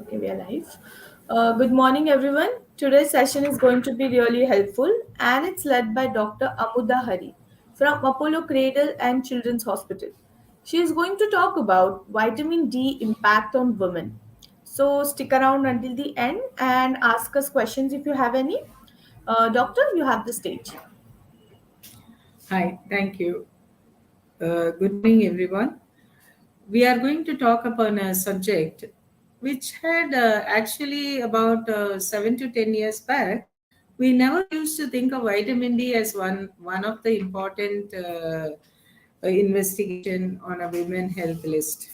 Okay, we are live. Good morning, everyone. Today's session is going to be really helpful, and it's led by Dr. Amuda Hari from Apollo Cradle and Children's Hospital. She is going to talk about vitamin D impact on women. So stick around until the end and ask us questions if you have any. Doctor, you have the stage. Hi, thank you. Good morning, everyone. We are going to talk upon a subject which had actually about 7 to 10 years back. We never used to think of vitamin D as one of the important investigation on a women health list.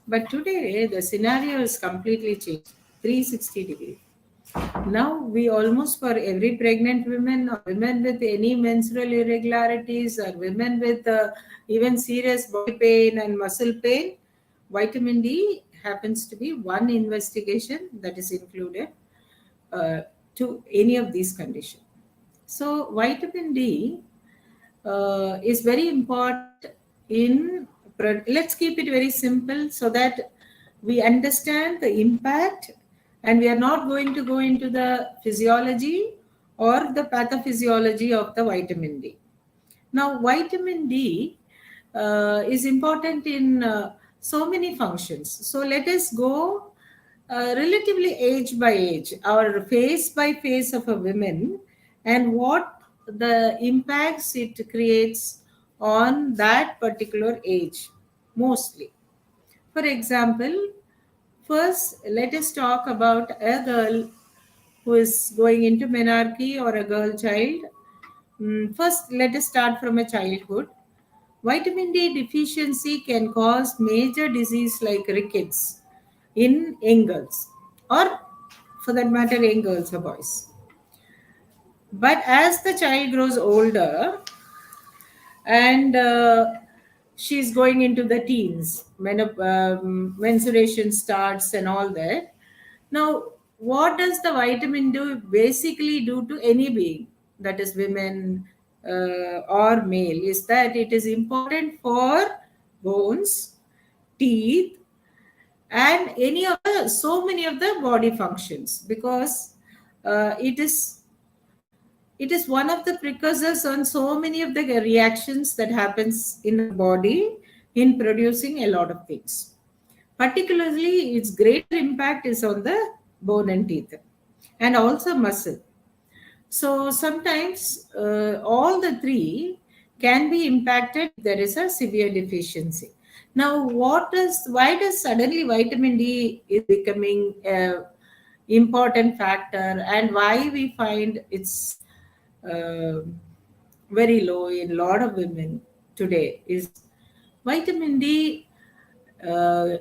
But today the scenario is completely changed, 360 degree. Now we almost for every pregnant women or women with any menstrual irregularities or women with even serious body pain and muscle pain, vitamin D happens to be one investigation that is included uh, to any of these conditions. So vitamin D is very important in. Let's keep it very simple so that we understand the impact, and we are not going to go into the physiology or the pathophysiology of the vitamin D. Now, vitamin D is important in so many functions. So, let us go relatively age by age, or phase by phase of a woman, and what the impacts it creates on that particular age, mostly. For example, first let us talk about a girl who is going into menarche or a girl child. First, let us start from a childhood. Vitamin D deficiency can cause major disease like rickets in young girls, or for that matter, young girls or boys. But as the child grows older and she's going into the teens, menstruation starts and all that. Now, what does the vitamin do basically do to any being, that is women or male, is that it is important for bones, teeth, and any of the so many of the body functions, because it is one of the precursors on so many of the reactions that happens in the body in producing a lot of things. Particularly, its greater impact is on the bone and teeth, and also muscle. So sometimes all the three can be impacted if there is a severe deficiency. Now, why does suddenly vitamin D is becoming a important factor, and why we find it's uh, very low in a lot of women today is vitamin D uh,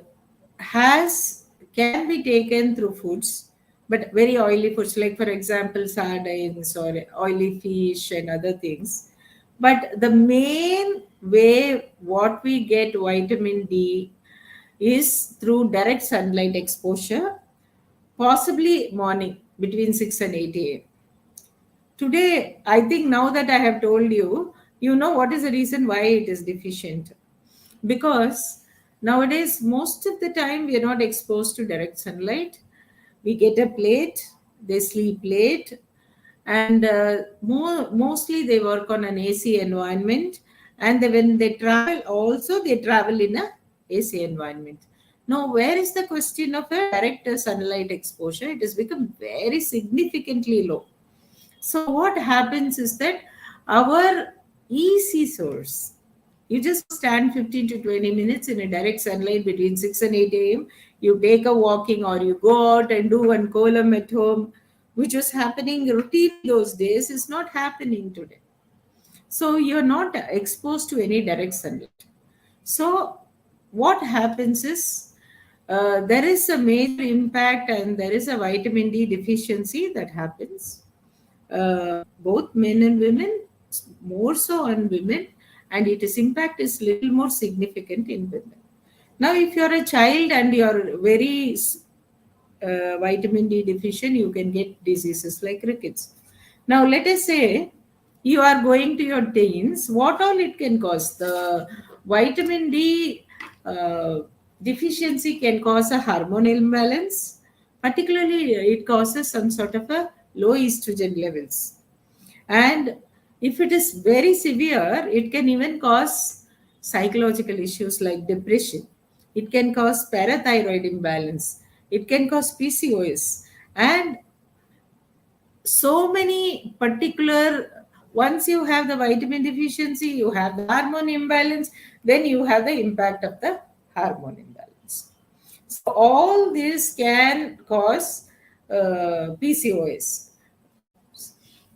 has can be taken through foods, but very oily foods, like for example sardines or oily fish and other things. But the main way what we get vitamin D is through direct sunlight exposure, possibly morning between 6 and 8 a.m. Today, I think now that I have told you, you know what is the reason why it is deficient. Because nowadays, most of the time, we are not exposed to direct sunlight. We get a plate, they sleep late, and mostly they work on an AC environment. And when they travel, also they travel in a AC environment. Now, where is the question of a direct sunlight exposure? It has become very significantly low. So what happens is that our easy source, you just stand 15 to 20 minutes in a direct sunlight between 6 and 8 a.m. You take a walking, or you go out and do one column at home, which was happening routine those days, is not happening today. So you're not exposed to any direct sunlight. So what happens is there is a major impact, and there is a vitamin D deficiency that happens, both men and women, more so on women, and its impact is little more significant in women. Now, if you're a child and you're very vitamin D deficient, you can get diseases like rickets. Now, let us say you are going to your teens, what all it can cause? The vitamin D deficiency can cause a hormone imbalance. Particularly, it causes some sort of a low estrogen levels. And if it is very severe, it can even cause psychological issues like depression. It can cause parathyroid imbalance. It can cause PCOS. And so many particular, once you have the vitamin deficiency, you have the hormone imbalance, then you have the impact of the hormone imbalance. So all this can cause PCOS,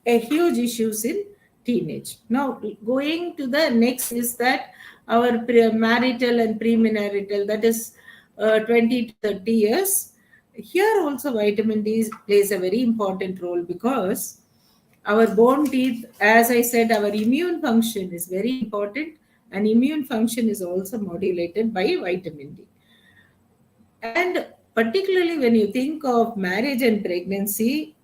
a huge issues in teenage. Now going to the next is that our marital and premarital, that is 20 to 30 years. Here also vitamin D plays a very important role, because our bone teeth, as I said, our immune function is very important, and immune function is also modulated by vitamin D. And particularly when you think of marriage and pregnancy,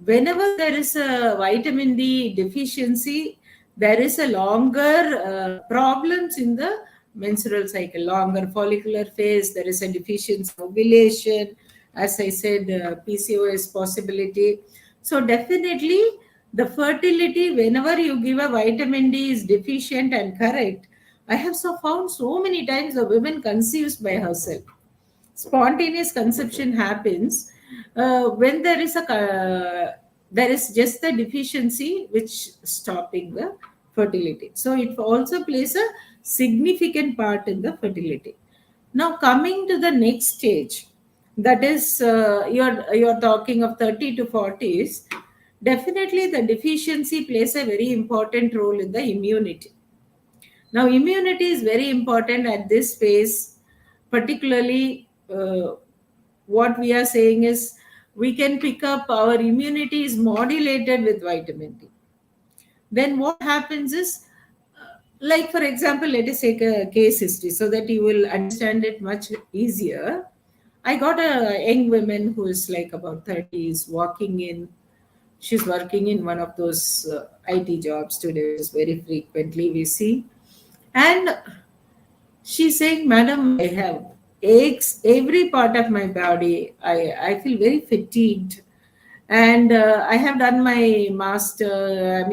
whenever there is a vitamin D deficiency, there is a longer problems in the menstrual cycle, longer follicular phase, there is a deficiency of ovulation, as I said, PCOS possibility. So definitely the fertility, whenever you give a vitamin D is deficient and correct, I have found so many times the woman conceives by herself. Spontaneous conception happens when there is just the deficiency which stopping the fertility. So it also plays a significant part in the fertility. Now coming to the next stage, that is you're talking of 30 to 40s. Definitely the deficiency plays a very important role in the immunity. Now, immunity is very important at this phase, particularly. What we are saying is we can pick up our immunity is modulated with vitamin D. Then what happens is, like for example, let us take a case history so that you will understand it much easier. I got a young woman who is like about 30, is walking in. She's working in one of those IT jobs today, which is very frequently we see. And she's saying, Madam, I have aches every part of my body. I feel very fatigued. And I have done my master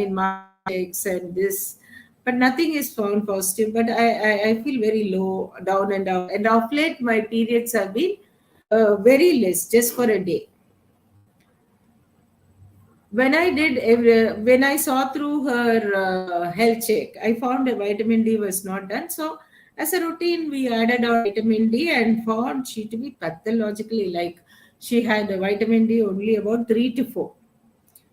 checks and this, but nothing is found positive. But I feel very low, down and out. And of late, my periods have been very less, just for a day. When I saw through her health check, I found a vitamin D was not done. So as a routine, we added our vitamin D and found she to be pathologically like she had a vitamin D only about 3 to 4.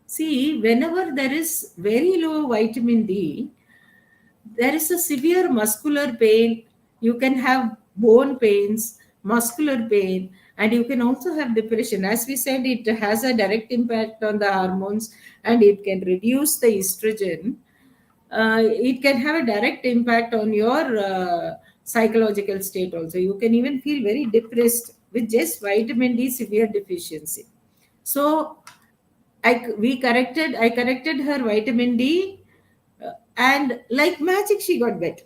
See, whenever there is very low vitamin D, there is a severe muscular pain. You can have bone pains, muscular pain, and you can also have depression. As we said, it has a direct impact on the hormones, and it can reduce the estrogen. It can have a direct impact on your psychological state also. You can even feel very depressed with just vitamin D severe deficiency. So I corrected her vitamin D, and like magic she got better.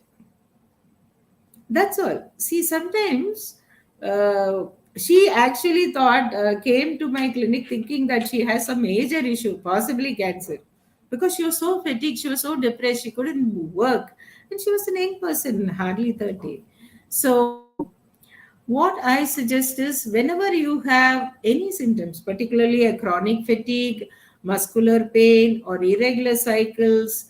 That's all. See, sometimes she actually came to my clinic thinking that she has some major issue, possibly cancer, because she was so fatigued, she was so depressed, she couldn't work, and she was an young person, hardly 30. So what I suggest is, whenever you have any symptoms, particularly a chronic fatigue, muscular pain, or irregular cycles,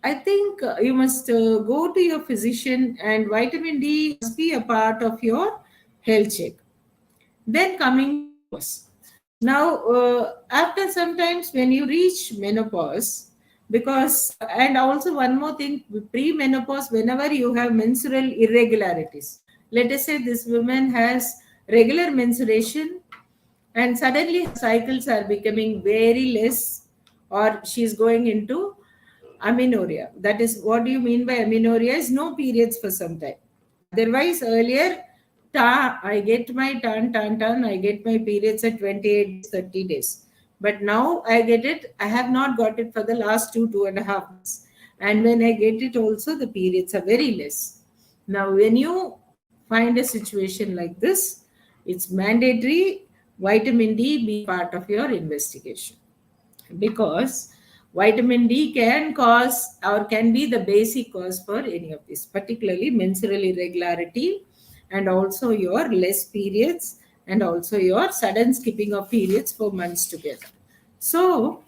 I think you must go to your physician, and vitamin D must be a part of your health check. Then coming to menopause. Now, after sometimes when you reach menopause, because, and also one more thing, pre-menopause, whenever you have menstrual irregularities, let us say this woman has regular menstruation and suddenly her cycles are becoming very less, or she's going into amenorrhea. That is, what do you mean by amenorrhea? Is no periods for some time. Otherwise, earlier, I get my I get my periods at 28 days, 30 days. But now I get it, I have not got it for the last 2.5 months. And when I get it also, the periods are very less. Now, when you find a situation like this, it's mandatory. vitamin D be part of your investigation, because vitamin D can cause or can be the basic cause for any of this, particularly menstrual irregularity, and also your less periods, and also your sudden skipping of periods for months together. So,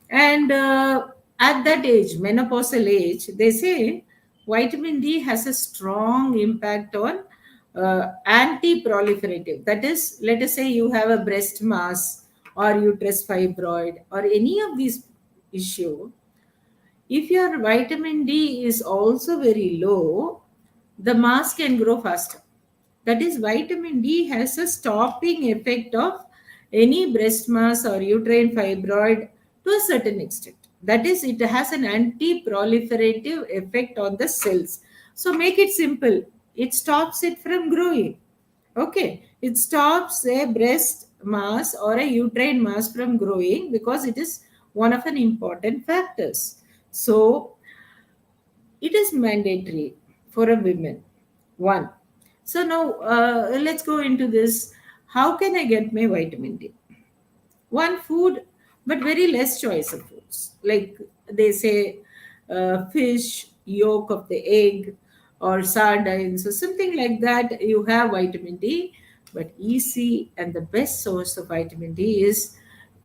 and at that age, menopausal age, they say vitamin D has a strong impact on anti-proliferative. That is, let us say you have a breast mass or uterus fibroid or any of these issue. If your vitamin D is also very low, the mass can grow faster. That is, vitamin D has a stopping effect of any breast mass or uterine fibroid to a certain extent. That is, it has an anti-proliferative effect on the cells. So make it simple. It stops it from growing. Okay, it stops a breast mass or a uterine mass from growing because it is one of an important factors. So it is mandatory for a woman. One. So now let's go into this. How can I get my vitamin D? One food, but very less choice of foods. Like they say, fish, yolk of the egg, or sardines, or something like that. You have vitamin D, but easy and the best source of vitamin D is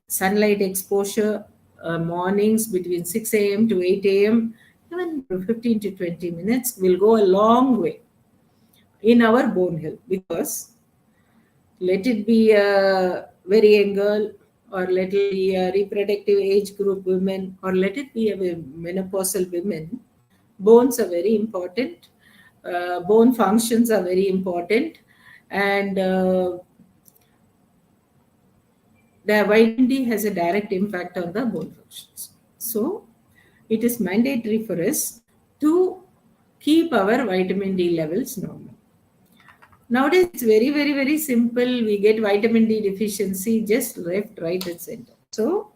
sunlight exposure, mornings between 6 a.m. to 8 a.m., even 15 to 20 minutes will go a long way in our bone health, because let it be a very young girl, or let it be a reproductive age group women, or let it be a menopausal women, bones are very important. Bone functions are very important, and the vitamin D has a direct impact on the bone functions. So, it is mandatory for us to keep our vitamin D levels normal. Nowadays, it's very, very, very simple. We get vitamin D deficiency just left, right, and center. So,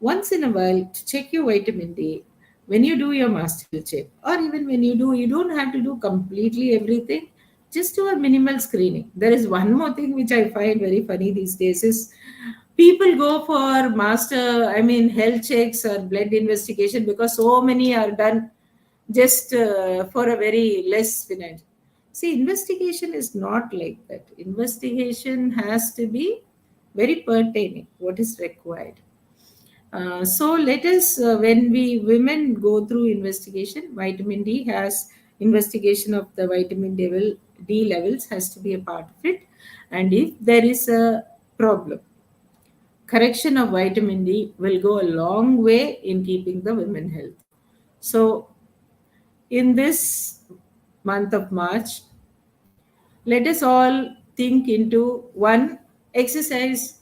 once in a while, to check your vitamin D, when you do your master health check, or even when you do, you don't have to do completely everything. Just do a minimal screening. There is one more thing which I find very funny these days is people go for health checks or blood investigation because so many are done just for a very less finance. See, investigation is not like that. Investigation has to be very pertaining what is required. So let us, when we women go through investigation, vitamin D has investigation of the vitamin D levels has to be a part of it. And if there is a problem, correction of vitamin D will go a long way in keeping the women healthy. So in this month of March, let us all think into one exercise.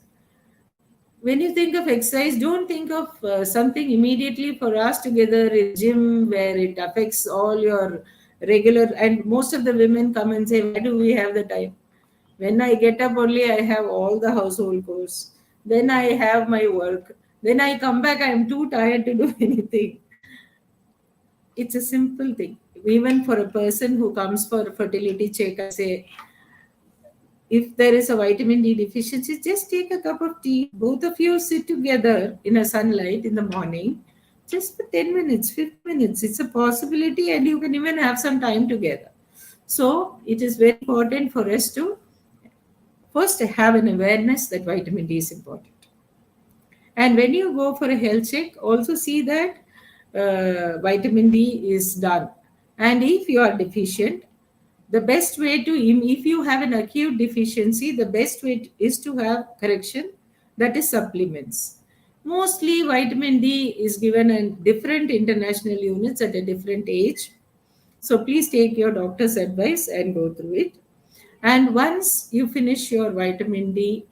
When you think of exercise, don't think of something immediately for us together in gym where it affects all your regular. And most of the women come and say, why do we have the time? When I get up only, I have all the household chores. Then I have my work. Then I come back, I am too tired to do anything. It's a simple thing. Even for a person who comes for a fertility check, I say, if there is a vitamin D deficiency, just take a cup of tea. Both of you sit together in a sunlight in the morning, just for 10 minutes, 15 minutes. It's a possibility, and you can even have some time together. So, it is very important for us to first have an awareness that vitamin D is important. And when you go for a health check, also see that vitamin D is done. And if you are deficient, the best way to, if you have an acute deficiency, the best way is to have correction, that is supplements. Mostly vitamin D is given in different international units at a different age. So please take your doctor's advice and go through it. And once you finish your vitamin D,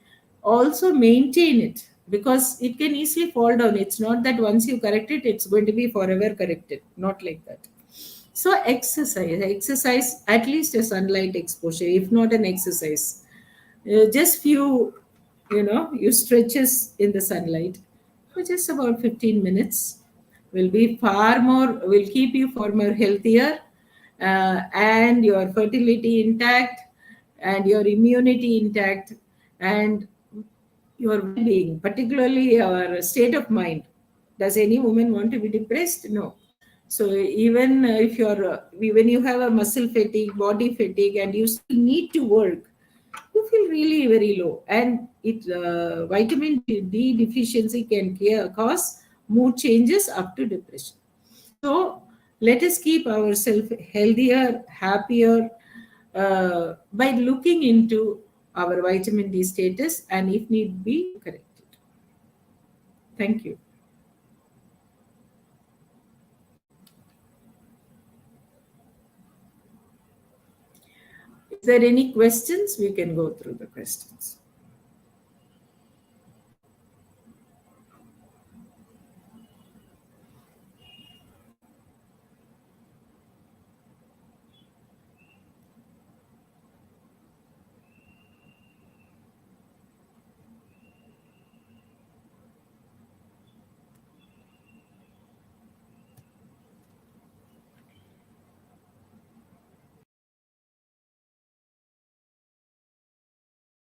also maintain it, because it can easily fall down. It's not that once you correct it, it's going to be forever corrected. Not like that. So exercise at least a sunlight exposure, if not an exercise. Just few, you stretches in the sunlight for just about 15 minutes will be far more, will keep you far more healthier, and your fertility intact and your immunity intact. And your well-being, particularly our state of mind. Does any woman want to be depressed? No. So even if when you have a muscle fatigue, body fatigue, and you still need to work, you feel really very low. And vitamin D deficiency can cause mood changes up to depression. So let us keep ourselves healthier, happier by looking into our vitamin D status and if need be correct it. Thank you. Is there any questions? We can go through the questions.